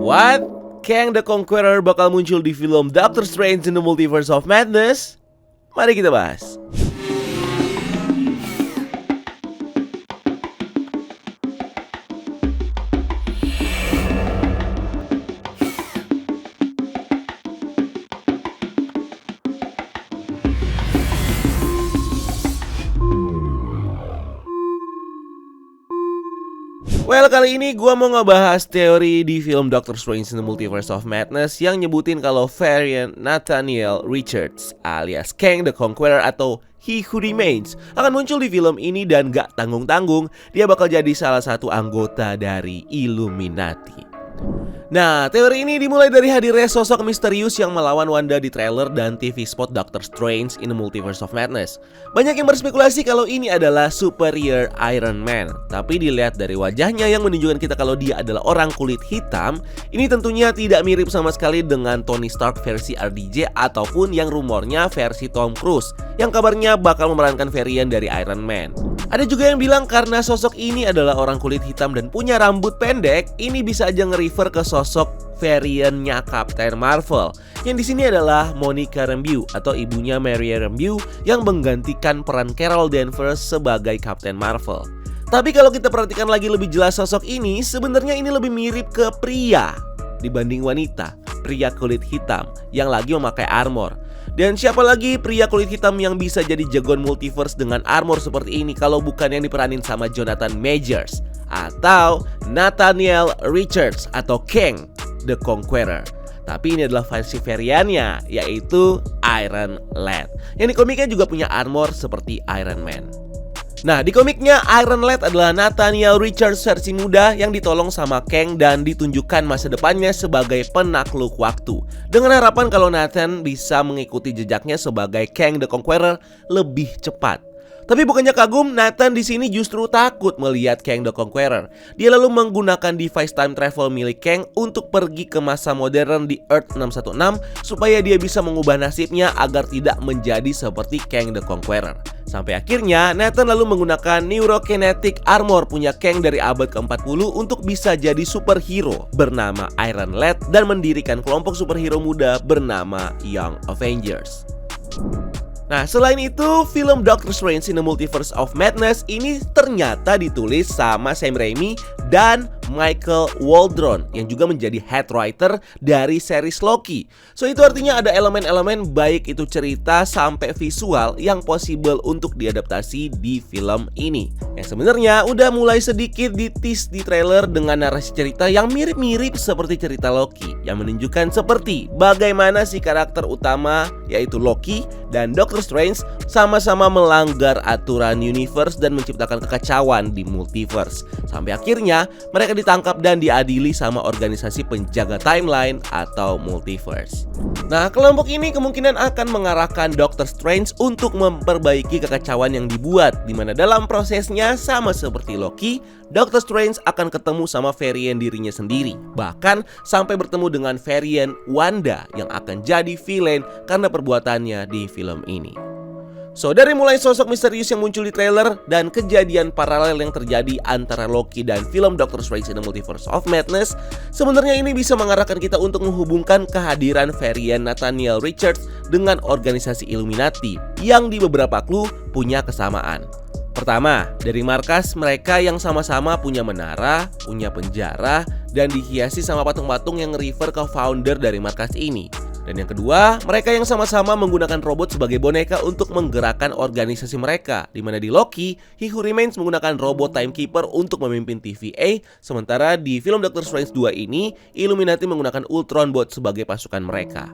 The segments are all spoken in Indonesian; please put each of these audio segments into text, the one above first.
What? Kang the Conqueror bakal muncul di film Doctor Strange in the Multiverse of Madness? Mari kita bahas. Well, kali ini gue mau ngebahas teori di film Doctor Strange in the Multiverse of Madness yang nyebutin kalau variant Nathaniel Richards alias Kang the Conqueror atau He Who Remains akan muncul di film ini dan gak tanggung-tanggung dia bakal jadi salah satu anggota dari Illuminati. Nah, teori ini dimulai dari hadirnya sosok misterius yang melawan Wanda di trailer dan TV spot Doctor Strange in the Multiverse of Madness. Banyak yang berspekulasi kalau ini adalah Superior Iron Man. Tapi dilihat dari wajahnya yang menunjukkan kita kalau dia adalah orang kulit hitam, ini tentunya tidak mirip sama sekali dengan Tony Stark versi RDJ ataupun yang rumornya versi Tom Cruise, yang kabarnya bakal memerankan varian dari Iron Man. Ada juga yang bilang karena sosok ini adalah orang kulit hitam dan punya rambut pendek, ini bisa aja nge-refer ke sosok variannya Captain Marvel, yang di sini adalah Monica Rambeau atau ibunya Maria Rambeau yang menggantikan peran Carol Danvers sebagai Captain Marvel. Tapi kalau kita perhatikan lagi lebih jelas sosok ini, sebenarnya ini lebih mirip ke pria dibanding wanita, pria kulit hitam yang lagi memakai armor. Dan siapa lagi pria kulit hitam yang bisa jadi jagoan multiverse dengan armor seperti ini kalau bukan yang diperanin sama Jonathan Majors atau Nathaniel Richards atau Kang the Conqueror. Tapi ini adalah versi variannya, yaitu Iron Lad, yang di komiknya juga punya armor seperti Iron Man. Nah, di komiknya Iron Lad adalah Nathaniel Richards versi muda yang ditolong sama Kang dan ditunjukkan masa depannya sebagai penakluk waktu, dengan harapan kalau Nathan bisa mengikuti jejaknya sebagai Kang the Conqueror lebih cepat. Tapi bukannya kagum, Nathan di sini justru takut melihat Kang the Conqueror. Dia lalu menggunakan device time travel milik Kang untuk pergi ke masa modern di Earth 616 supaya dia bisa mengubah nasibnya agar tidak menjadi seperti Kang the Conqueror. Sampai akhirnya Nathan lalu menggunakan neurokinetic armor punya Kang dari abad ke-40 untuk bisa jadi superhero bernama Iron Lad dan mendirikan kelompok superhero muda bernama Young Avengers. Nah, selain itu, film Doctor Strange in the Multiverse of Madness ini ternyata ditulis sama Sam Raimi dan Michael Waldron yang juga menjadi head writer dari series Loki. So itu artinya ada elemen-elemen baik itu cerita sampai visual yang possible untuk diadaptasi di film ini. Yang sebenarnya udah mulai sedikit di-tease di trailer dengan narasi cerita yang mirip-mirip seperti cerita Loki, yang menunjukkan seperti bagaimana si karakter utama yaitu Loki dan Doctor Strange sama-sama melanggar aturan universe dan menciptakan kekacauan di multiverse. Sampai akhirnya mereka ditangkap dan diadili sama organisasi penjaga timeline atau multiverse. Nah, kelompok ini kemungkinan akan mengarahkan Doctor Strange untuk memperbaiki kekacauan yang dibuat, dimana dalam prosesnya sama seperti Loki, Doctor Strange akan ketemu sama varian dirinya sendiri, bahkan sampai bertemu dengan varian Wanda yang akan jadi villain karena perbuatannya di film ini. So, dari mulai sosok misterius yang muncul di trailer dan kejadian paralel yang terjadi antara Loki dan film Doctor Strange in the Multiverse of Madness, sebenarnya ini bisa mengarahkan kita untuk menghubungkan kehadiran varian Nathaniel Richards dengan organisasi Illuminati yang di beberapa clue punya kesamaan. Pertama, dari markas mereka yang sama-sama punya menara, punya penjara, dan dihiasi sama patung-patung yang refer ke founder dari markas ini. Dan yang kedua, mereka yang sama-sama menggunakan robot sebagai boneka untuk menggerakkan organisasi mereka, di mana di Loki, He Who Remains menggunakan robot Timekeeper untuk memimpin TVA, sementara di film Doctor Strange 2 ini, Illuminati menggunakan Ultron Bot sebagai pasukan mereka.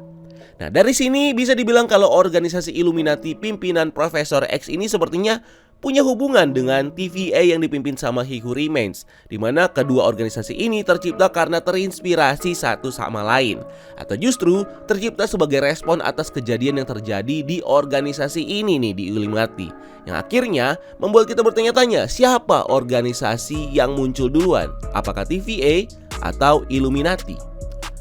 Nah, dari sini bisa dibilang kalau organisasi Illuminati pimpinan Profesor X ini sepertinya punya hubungan dengan TVA yang dipimpin sama He Who Remains, di mana kedua organisasi ini tercipta karena terinspirasi satu sama lain, atau justru tercipta sebagai respon atas kejadian yang terjadi di organisasi ini nih, di Illuminati, yang akhirnya membuat kita bertanya-tanya siapa organisasi yang muncul duluan, apakah TVA atau Illuminati?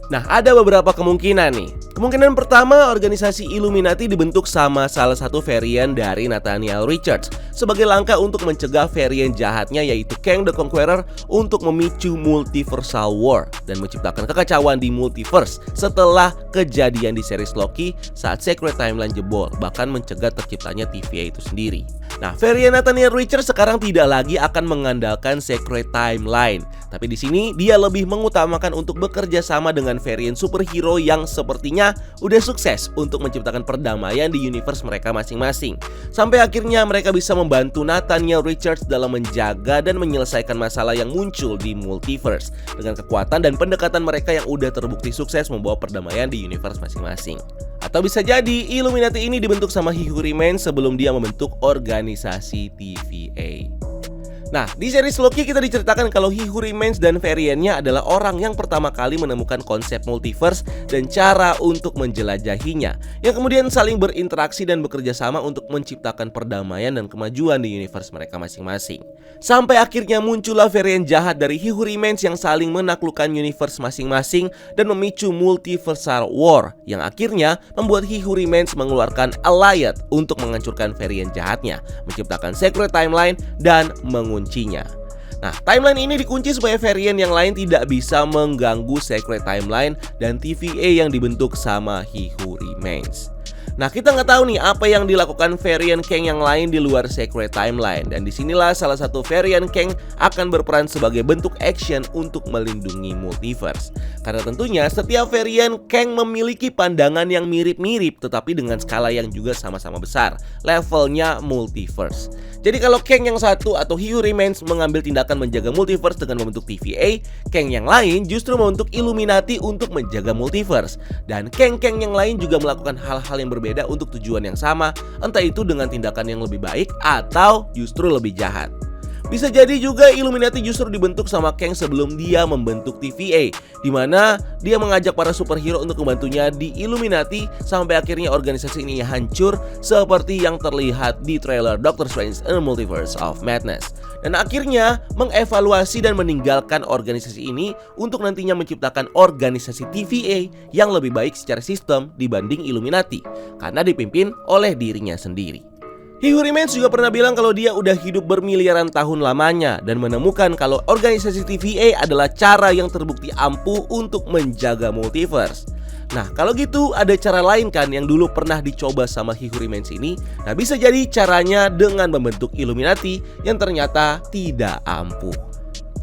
Nah, ada beberapa kemungkinan nih. Kemungkinan pertama, organisasi Illuminati dibentuk sama salah satu varian dari Nathaniel Richards. sebagai langkah untuk mencegah varian jahatnya yaitu Kang the Conqueror untuk memicu multiversal war dan menciptakan kekacauan di multiverse setelah kejadian di series Loki saat Secret Timeline jebol, bahkan mencegah terciptanya TVA itu sendiri. Nah, varian Nathaniel Richards sekarang tidak lagi akan mengandalkan Secret Timeline, tapi di sini dia lebih mengutamakan untuk bekerja sama dengan varian superhero yang sepertinya udah sukses untuk menciptakan perdamaian di universe mereka masing-masing. Sampai akhirnya mereka bisa membantu Nathaniel Richards dalam menjaga dan menyelesaikan masalah yang muncul di multiverse dengan kekuatan dan pendekatan mereka yang udah terbukti sukses membawa perdamaian di universe masing-masing. Atau bisa jadi Illuminati ini dibentuk sama He Who Remains sebelum dia membentuk organisasi TVA. Nah, di series Loki kita diceritakan kalau He Who Remains dan variannya adalah orang yang pertama kali menemukan konsep multiverse dan cara untuk menjelajahinya, yang kemudian saling berinteraksi dan bekerja sama untuk menciptakan perdamaian dan kemajuan di universe mereka masing-masing. Sampai akhirnya muncullah varian jahat dari He Who Remains yang saling menaklukkan universe masing-masing dan memicu multiversal war, yang akhirnya membuat He Who Remains mengeluarkan Alliance untuk menghancurkan varian jahatnya, menciptakan Secret Timeline dan menguncinya. Nah, timeline ini dikunci supaya varian yang lain tidak bisa mengganggu Secret Timeline dan TVA yang dibentuk sama He Who Remains. Nah, kita nggak tahu nih apa yang dilakukan varian Kang yang lain di luar Secret Timeline, dan disinilah salah satu varian Kang akan berperan sebagai bentuk action untuk melindungi multiverse. Karena tentunya setiap varian Kang memiliki pandangan yang mirip-mirip tetapi dengan skala yang juga sama-sama besar, levelnya multiverse. Jadi kalau Kang yang satu atau He Who Remains mengambil tindakan menjaga multiverse dengan membentuk TVA, Kang yang lain justru membentuk Illuminati untuk menjaga multiverse. Dan Kang-Kang yang lain juga melakukan hal-hal yang berbeda untuk tujuan yang sama, entah itu dengan tindakan yang lebih baik atau justru lebih jahat. Bisa jadi juga Illuminati justru dibentuk sama Kang sebelum dia membentuk TVA, di mana dia mengajak para superhero untuk membantunya di Illuminati sampai akhirnya organisasi ini hancur seperti yang terlihat di trailer Doctor Strange in the Multiverse of Madness. Dan akhirnya mengevaluasi dan meninggalkan organisasi ini untuk nantinya menciptakan organisasi TVA yang lebih baik secara sistem dibanding Illuminati karena dipimpin oleh dirinya sendiri. He Who Remains juga pernah bilang kalau dia udah hidup bermiliaran tahun lamanya dan menemukan kalau organisasi TVA adalah cara yang terbukti ampuh untuk menjaga multiverse. Nah, kalau gitu ada cara lain kan yang dulu pernah dicoba sama He Who Remains ini? Nah, bisa jadi caranya dengan membentuk Illuminati yang ternyata tidak ampuh.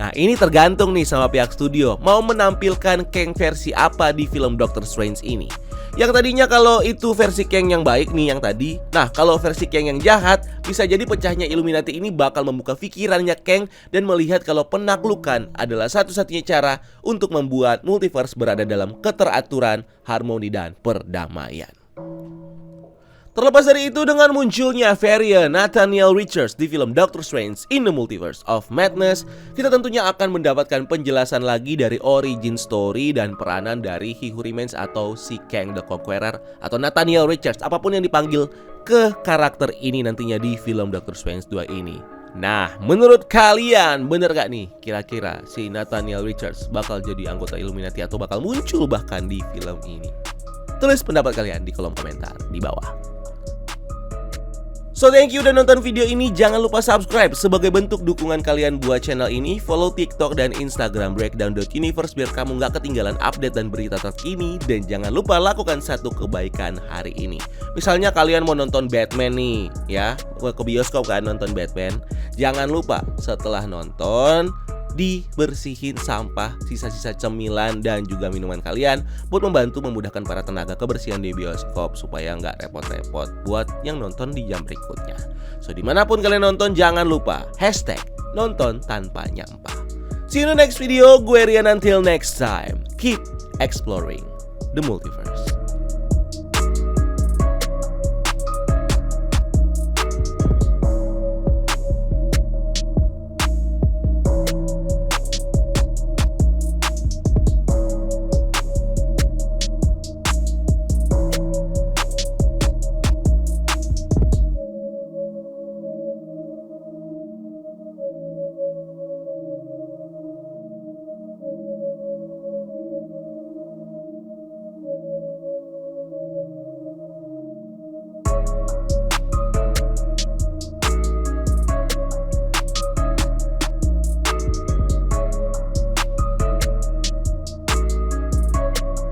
Nah, ini tergantung nih sama pihak studio mau menampilkan Kang versi apa di film Doctor Strange ini. Yang tadinya kalau itu versi Kang yang baik nih yang tadi. Nah, kalau versi Kang yang jahat, bisa jadi pecahnya Illuminati ini bakal membuka pikirannya Kang dan melihat kalau penaklukan adalah satu-satunya cara untuk membuat multiverse berada dalam keteraturan, harmoni, dan perdamaian. Terlepas dari itu, dengan munculnya varian Nathaniel Richards di film Doctor Strange in the Multiverse of Madness, kita tentunya akan mendapatkan penjelasan lagi dari origin story dan peranan dari He Who Remains atau si Kang the Conqueror atau Nathaniel Richards, apapun yang dipanggil ke karakter ini nantinya di film Doctor Strange 2 ini. Nah, menurut kalian bener gak nih kira-kira si Nathaniel Richards bakal jadi anggota Illuminati atau bakal muncul bahkan di film ini? Tulis pendapat kalian di kolom komentar di bawah. So thank you udah nonton video ini. Jangan lupa subscribe sebagai bentuk dukungan kalian buat channel ini. Follow TikTok dan Instagram breakdown.universe biar kamu gak ketinggalan update dan berita terkini. Dan jangan lupa lakukan satu kebaikan hari ini. Misalnya kalian mau nonton Batman nih, ya, ke bioskop kan nonton Batman. Jangan lupa setelah nonton dibersihin sampah, sisa-sisa cemilan dan juga minuman kalian buat membantu memudahkan para tenaga kebersihan di bioskop supaya nggak repot-repot buat yang nonton di jam berikutnya. So dimanapun kalian nonton jangan lupa #nonton tanpa nyampah. See you in the next video. Gue Rian, until next time, keep exploring the multiverse.